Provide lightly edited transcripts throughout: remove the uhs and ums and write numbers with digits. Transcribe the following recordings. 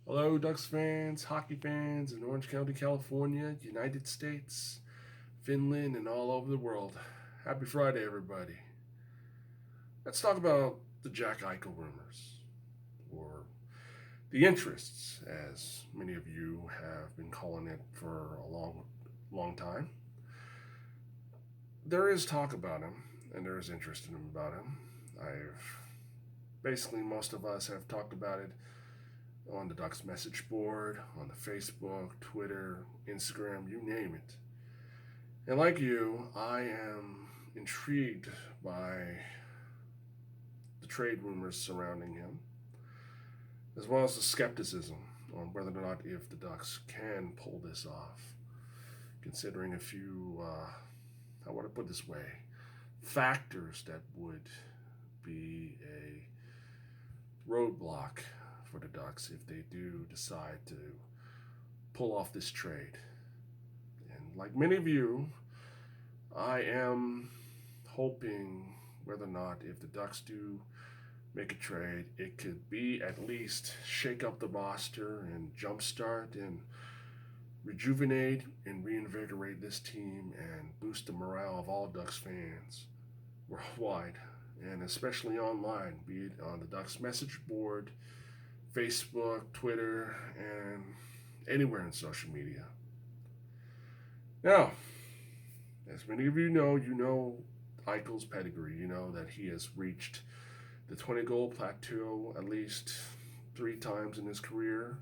Hello, Ducks fans, hockey fans in Orange County, California, United States, Finland, and all over the world. Happy Friday, everybody. Let's talk about the Jack Eichel rumors, or the interests, as many of you have been calling it for a long time. There is talk about him, and there is interest in him about him. I've basically most of us have talked about it on the Ducks message board, on the Facebook, Twitter, Instagram, you name it. And like you, I am intrigued by the trade rumors surrounding him, as well as the skepticism on whether or not if the Ducks can pull this off, considering a few, how would I put this way, factors that would be a roadblock for the Ducks if they do decide to pull off this trade. And like many of you, I am hoping whether or not if the Ducks do make a trade, it could be at least shake up the roster and jumpstart and rejuvenate and reinvigorate this team and boost the morale of all Ducks fans worldwide and especially online, be it on the Ducks message board, Facebook, Twitter, and anywhere in social media. Now, as many of you know Eichel's pedigree. You know that he has reached the 20 goal plateau at least 3 times in his career,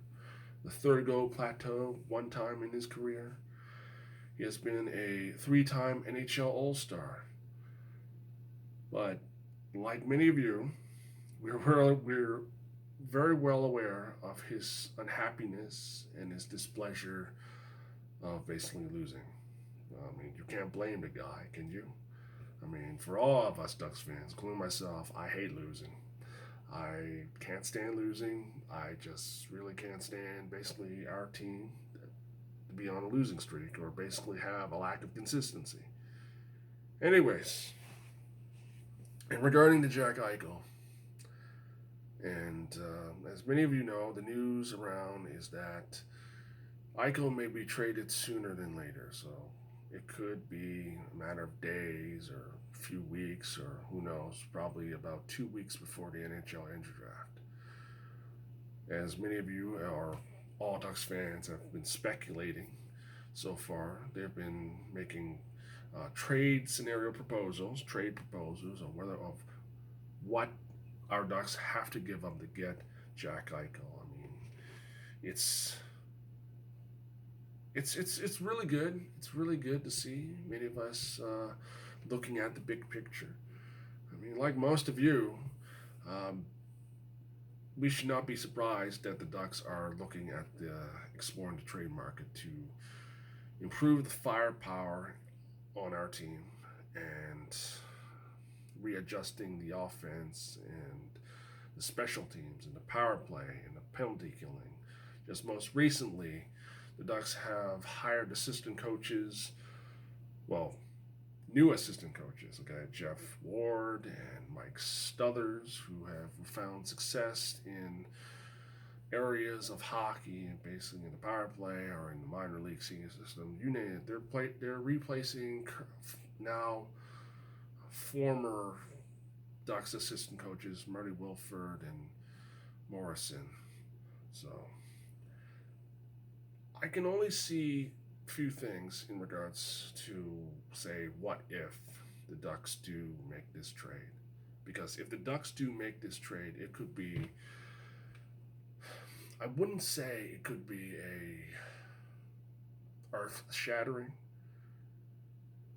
the 30 goal plateau 1 time in his career. He has been a 3-time NHL All Star. But like many of you, we're very well aware of his unhappiness and his displeasure of basically losing. I mean, you can't blame the guy, can you? I mean, for all of us Ducks fans, including myself, I hate losing. I can't stand losing. I just really can't stand basically our team to be on a losing streak or basically have a lack of consistency. Anyways, and regarding the Jack Eichel, and as many of you know, the news around is that Eichel may be traded sooner than later. So it could be a matter of days or a few weeks or who knows, probably about 2 weeks before the NHL entry draft. As many of you or all Ducks fans have been speculating so far, they've been making trade proposals of whether of what our Ducks have to give up to get Jack Eichel. I mean, it's it's really good. It's really good to see many of us looking at the big picture. I mean, like most of you, um, we should not be surprised that the Ducks are looking at exploring the trade market to improve the firepower on our team and readjusting the offense and the special teams and the power play and the penalty killing. Just most recently, the Ducks have hired assistant coaches, well, new assistant coaches. Okay, Jeff Ward and Mike Stothers, who have found success in areas of hockey, basically in the power play or in the minor league senior system. You name it, they're replacing now former Ducks assistant coaches Marty Wilford and Morrison. So I can only see a few things in regards to say what if the Ducks do make this trade. Because if the Ducks do make this trade, it could be, I wouldn't say it could be a earth shattering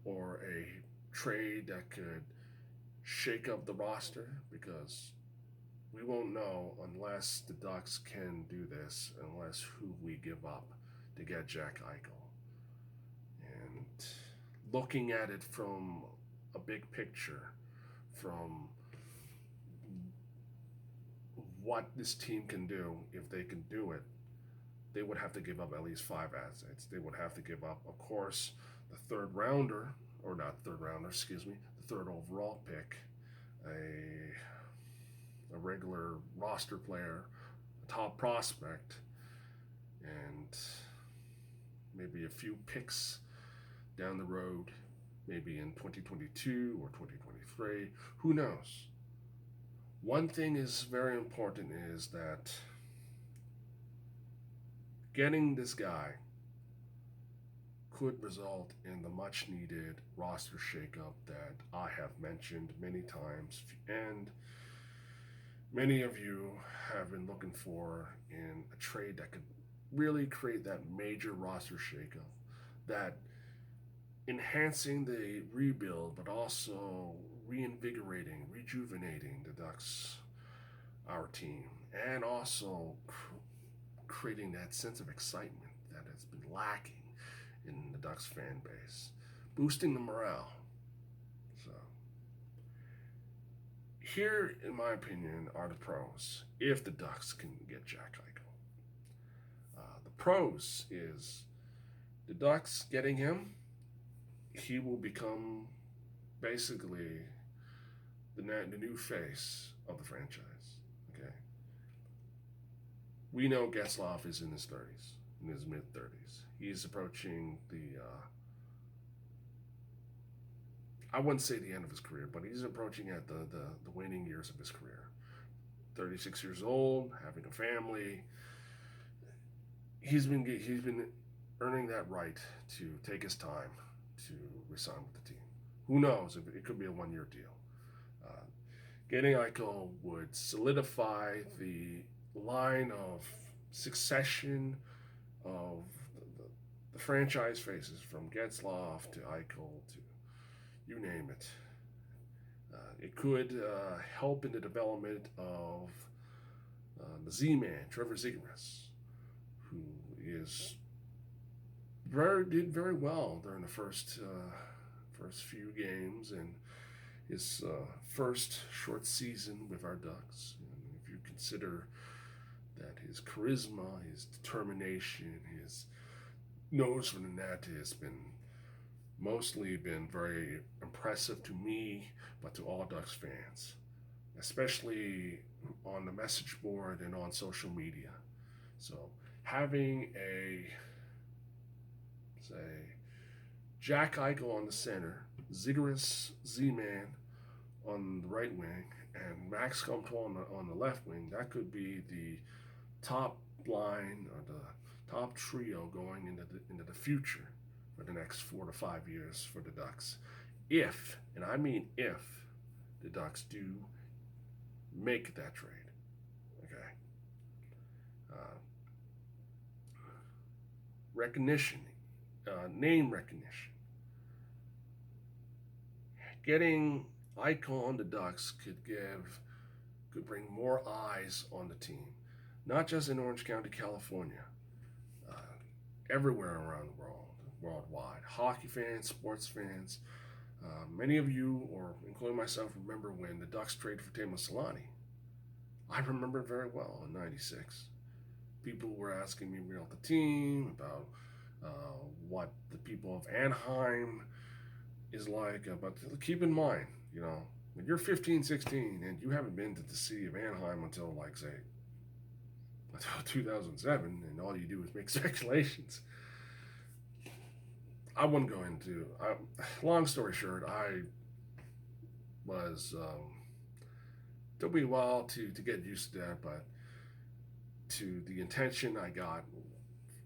or a trade that could shake up the roster, because we won't know unless the Ducks can do this, unless who we give up to get Jack Eichel. And looking at it from a big picture, from what this team can do, if they can do it, they would have to give up at least 5 assets. They would have to give up, of course, the third rounder, or not third rounder, excuse me, the third overall pick, a regular roster player, a top prospect, and maybe a few picks down the road, maybe in 2022 or 2023. Who knows? One thing is very important is that getting this guy could result in the much needed roster shakeup that I have mentioned many times, and many of you have been looking for in a trade that could really create that major roster shakeup, that enhancing the rebuild, but also reinvigorating, rejuvenating the Ducks, our team, and also creating that sense of excitement that has been lacking in the Ducks fan base, boosting the morale. So, here, in my opinion, are the pros if the Ducks can get Jack Eichel. The pros is the Ducks getting him, he will become basically the new face of the franchise. Okay, we know Getzlaf is in his 30s, in his mid 30s. He's approaching the I wouldn't say the end of his career, but he's approaching at the waning years of his career. 36 years old, having a family. He's been earning that right to take his time to resign with the team. Who knows? It could be a 1-year deal. Getting Eichel would solidify the line of succession of the franchise faces, from Getzlaf to Eichel to you name it. It could help in the development of the Z-Man, Trevor Zegras, who did very well during the first few games and his first short season with our Ducks. And if you consider that his charisma, his determination, his nose for the net has mostly been very impressive to me, but to all Ducks fans, especially on the message board and on social media. So having Jack Eichel on the center, Zegras Z-Man on the right wing, and Max Comtois on the left wing, that could be the top line or the top trio going into the future for the next 4 to 5 years for the Ducks. If, and I mean if, the Ducks do make that trade. Okay. Recognition, name recognition. Getting Eichel on the Ducks could bring more eyes on the team, not just in Orange County, California, everywhere around the world, worldwide. Hockey fans, sports fans. Many of you, or including myself, remember when the Ducks traded for Teemu Selanne. I remember it very well in '96. People were asking me about the team, about what the people of Anaheim is like. But keep in mind, when you're 15, 16, and you haven't been to the city of Anaheim until, until 2007, and all you do is make speculations. I wouldn't go into. Long story short, I was. Took me a while to get used to that, but to the intention I got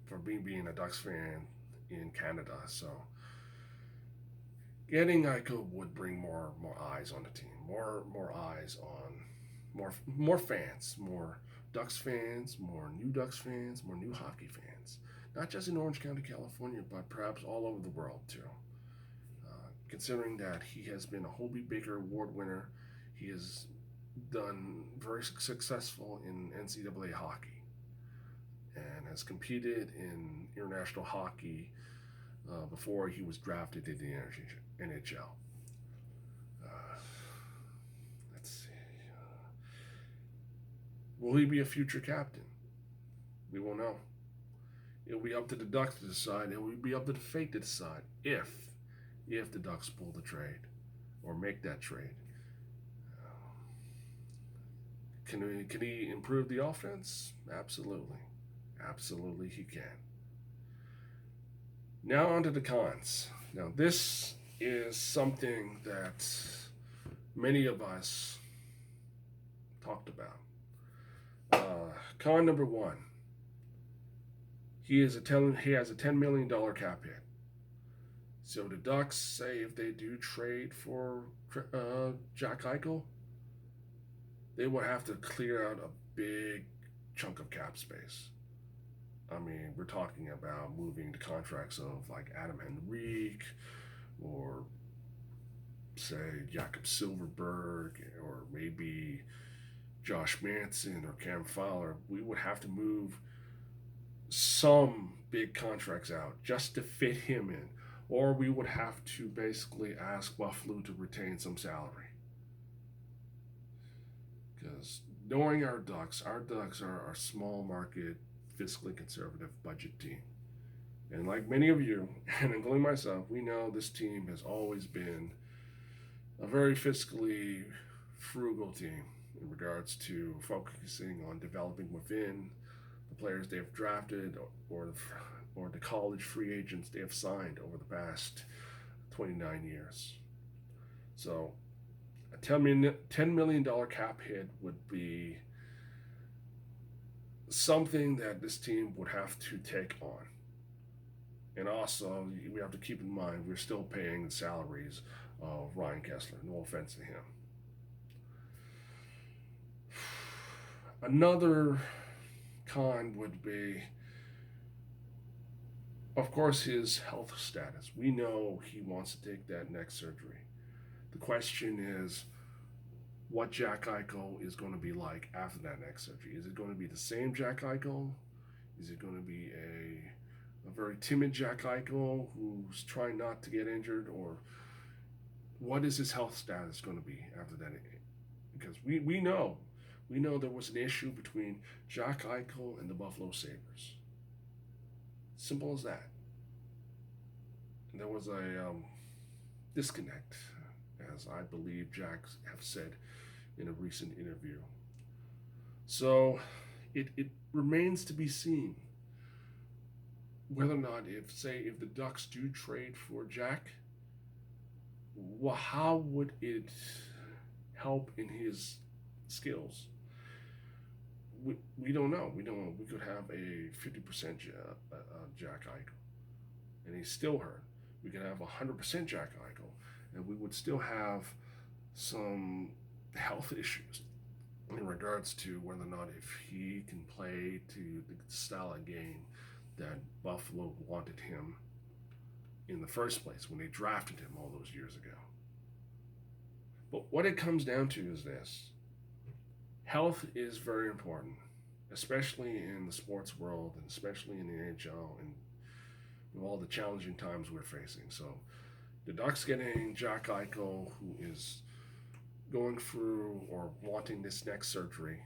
for being a Ducks fan in Canada. So getting Eichel would bring more eyes on the team, more eyes on more fans, more Ducks fans, more new Ducks fans, more new hockey fans. Not just in Orange County, California, but perhaps all over the world too. Considering that he has been a Hobie Baker Award winner, he has done very successful in NCAA hockey and has competed in international hockey before he was drafted to the NHL. Let's see. Will he be a future captain? We won't know. It'll be up to the Ducks to decide. It will be up to the fate to decide if the Ducks pull the trade or make that trade. Can he improve the offense? Absolutely. Absolutely, he can. Now, on to the cons. Now, this is something that many of us talked about. Con number one, he has a $10 million cap hit. So the Ducks say if they do trade for Jack Eichel, they would have to clear out a big chunk of cap space. I mean, we're talking about moving the contracts of like Adam Henrique or say Jakob Silverberg or maybe Josh Manson or Cam Fowler. We would have to move some big contracts out just to fit him in, or we would have to basically ask Buffalo to retain some salary. Because knowing our Ducks are our small market, fiscally conservative budget team. And like many of you, and including myself, we know this team has always been a very fiscally frugal team in regards to focusing on developing within the players they have drafted or the college free agents they have signed over the past 29 years. So a $10 million cap hit would be something that this team would have to take on. And also, we have to keep in mind we're still paying the salaries of Ryan Kessler. No offense to him. Another con would be, of course, his health status. We know he wants to take that neck surgery. The question is what Jack Eichel is going to be like after that neck surgery. Is it going to be the same Jack Eichel? Is it going to be a very timid Jack Eichel who's trying not to get injured? Or what is his health status going to be after that? Because we know there was an issue between Jack Eichel and the Buffalo Sabres. Simple as that. And there was a disconnect, as I believe Jack have said in a recent interview. So it remains to be seen whether or not if the Ducks do trade for Jack, how would it help in his skills? We don't know. We don't know. We could have a 50% Jack Eichel, and he's still hurt. We could have 100% Jack Eichel, and we would still have some health issues in regards to whether or not if he can play to the style of game that Buffalo wanted him in the first place when they drafted him all those years ago. But what it comes down to is this. Health is very important, especially in the sports world and especially in the NHL and with all the challenging times we're facing. So the Ducks getting Jack Eichel, who is going through or wanting this neck surgery,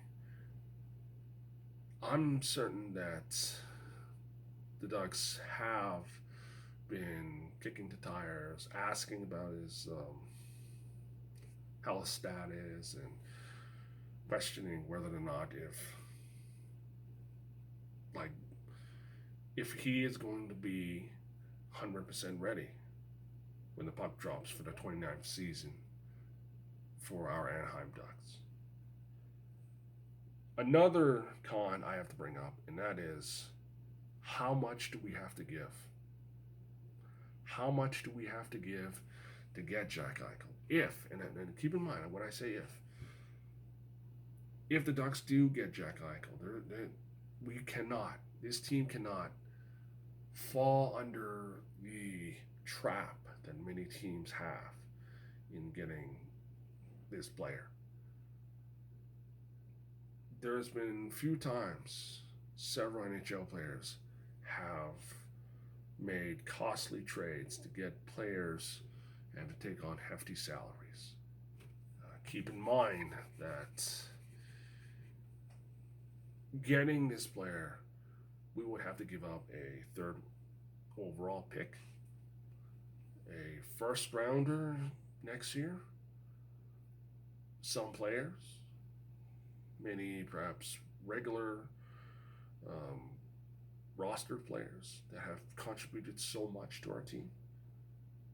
I'm certain that the Ducks have been kicking the tires, asking about his health status and questioning whether or not if he is going to be 100% ready when the puck drops for the 29th season for our Anaheim Ducks. Another con I have to bring up, and that is, how much do we have to give? How much do we have to give to get Jack Eichel? If, and keep in mind when I say if the Ducks do get Jack Eichel, this team cannot fall under the trap that many teams have in getting this player. There's been few times several NHL players have made costly trades to get players and to take on hefty salaries. Keep in mind that getting this player, we would have to give up a third overall pick, a first rounder next year, some players, many perhaps regular roster players that have contributed so much to our team,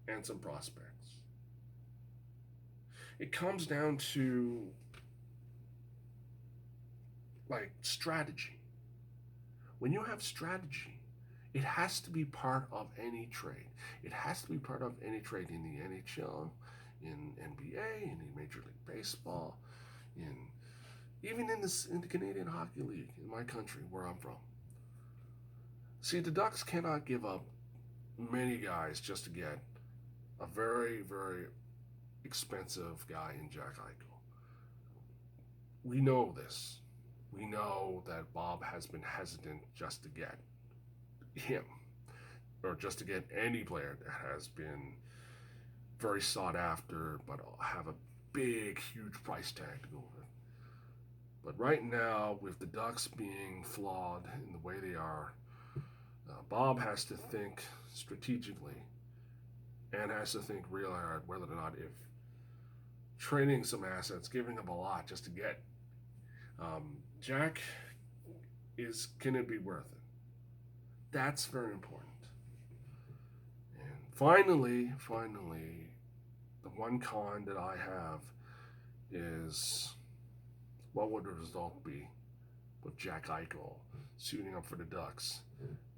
and some prospects. It comes down to like strategy. When you have strategy, it has to be part of any trade. It has to be part of any trade in the NHL, in NBA, in Major League Baseball, in even in the Canadian Hockey League in my country where I'm from. See, the Ducks cannot give up many guys just to get a very, very expensive guy in Jack Eichel. We know this. We know that Bob has been hesitant just to get him, or just to get any player that has been very sought after but have a big, huge price tag to go with. But right now, with the Ducks being flawed in the way they are, Bob has to think strategically and has to think real hard whether or not if trading some assets, giving up a lot just to get Jack can it be worth it? That's very important. And finally, the one con that I have is what would the result be with Jack Eichel suiting up for the Ducks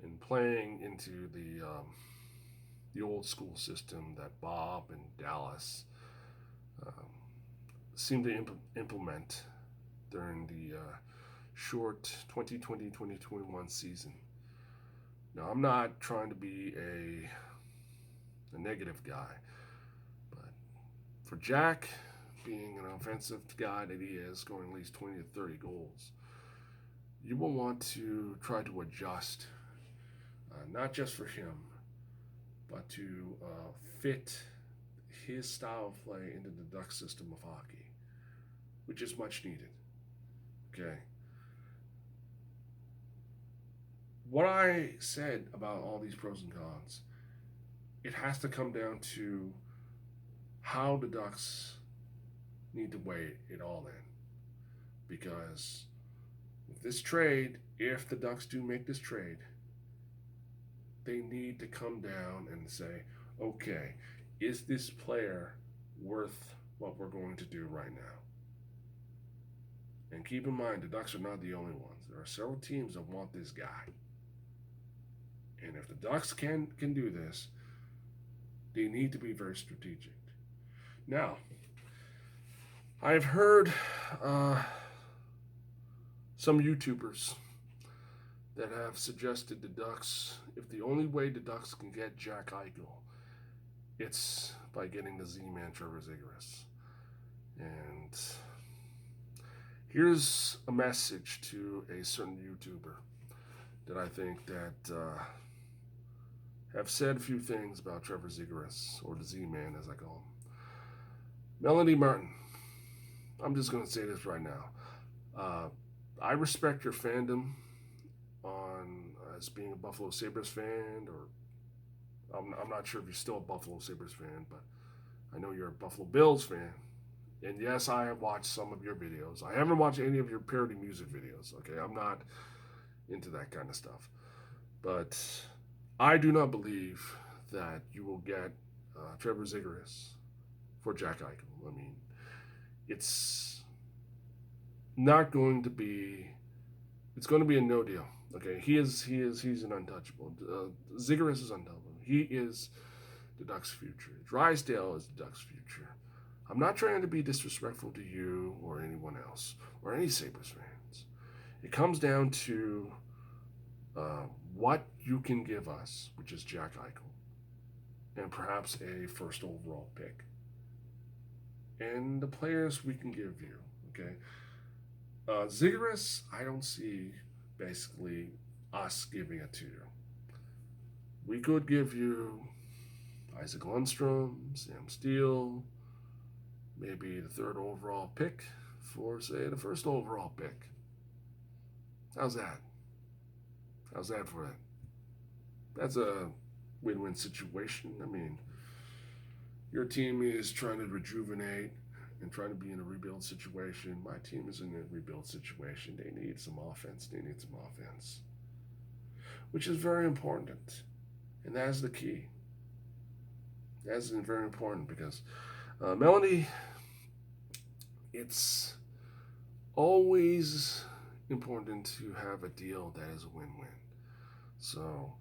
and playing into the old school system that Bob and Dallas seemed to implement during the short 2020-2021 season. Now, I'm not trying to be a negative guy, but for Jack, being an offensive guy that he is, scoring at least 20 to 30 goals, you will want to try to adjust, not just for him, but to fit his style of play into the Duck system of hockey, which is much needed. Okay. What I said about all these pros and cons, it has to come down to how the Ducks need to weigh it all in. Because with this trade, if the Ducks do make this trade, they need to come down and say, okay, is this player worth what we're going to do right now? And keep in mind, the Ducks are not the only ones. There are several teams that want this guy. And if the Ducks can do this, they need to be very strategic. Now, I've heard some YouTubers that have suggested the Ducks, if the only way the Ducks can get Jack Eichel, it's by getting the Z-Man Trevor Zegras. And here's a message to a certain YouTuber that I think that have said a few things about Trevor Zegras, or the Z-Man as I call him. Melanie Martin, I'm just going to say this right now. I respect your fandom on as being a Buffalo Sabres fan, or I'm not sure if you're still a Buffalo Sabres fan, but I know you're a Buffalo Bills fan. And yes, I have watched some of your videos. I haven't watched any of your parody music videos, okay? I'm not into that kind of stuff. But I do not believe that you will get Trevor Zegras for Jack Eichel. I mean, it's not going to be, it's going to be a no deal. Okay, he's an untouchable. Zegras is untouchable. He is the Ducks' future. Drysdale is the Ducks' future. I'm not trying to be disrespectful to you or anyone else or any Sabres fans. It comes down to what you can give us, which is Jack Eichel, and perhaps a first overall pick, and the players we can give you. Okay, Zegras, I don't see basically us giving it to you. We could give you Isaac Lundstrom, Sam Steele, maybe the third overall pick for, say, the first overall pick. How's that? How's that for it? That's a win-win situation. I mean, your team is trying to rejuvenate and trying to be in a rebuild situation. My team is in a rebuild situation. They need some offense. which is very important. And that is the key. That is very important because, Melanie, it's always important to have a deal that is a win-win. So,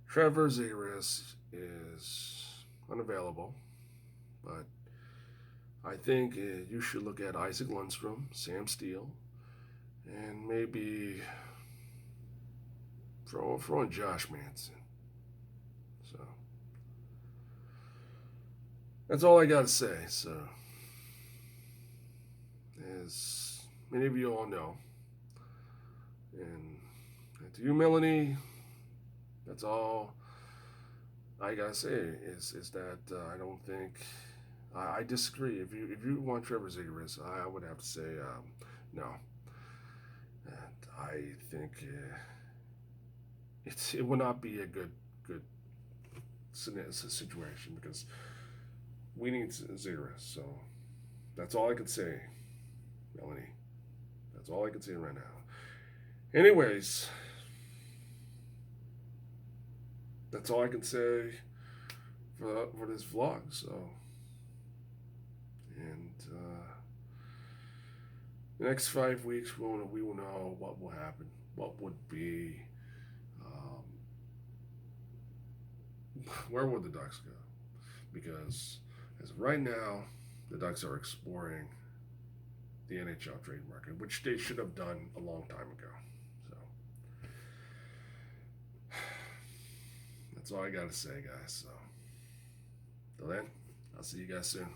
Trevor Zegras is unavailable, but I think you should look at Isaac Lundstrom, Sam Steele, and maybe throw in Josh Manson. So that's all I got to say. So, as many of you all know, and to you, Melanie, that's all I gotta say is that I don't think I disagree. If you want Trevor Zegras, I would have to say no. And I think it would not be a good situation because we need Zegras. So that's all I could say, Melanie. That's all I could say right now. Anyways, that's all I can say for this vlog. So, and the next 5 weeks, we will know what will happen, what would be, where would the Ducks go? Because as of right now, the Ducks are exploring the NHL trade market, which they should have done a long time ago. So that's all I got to say, guys. So till then, I'll see you guys soon.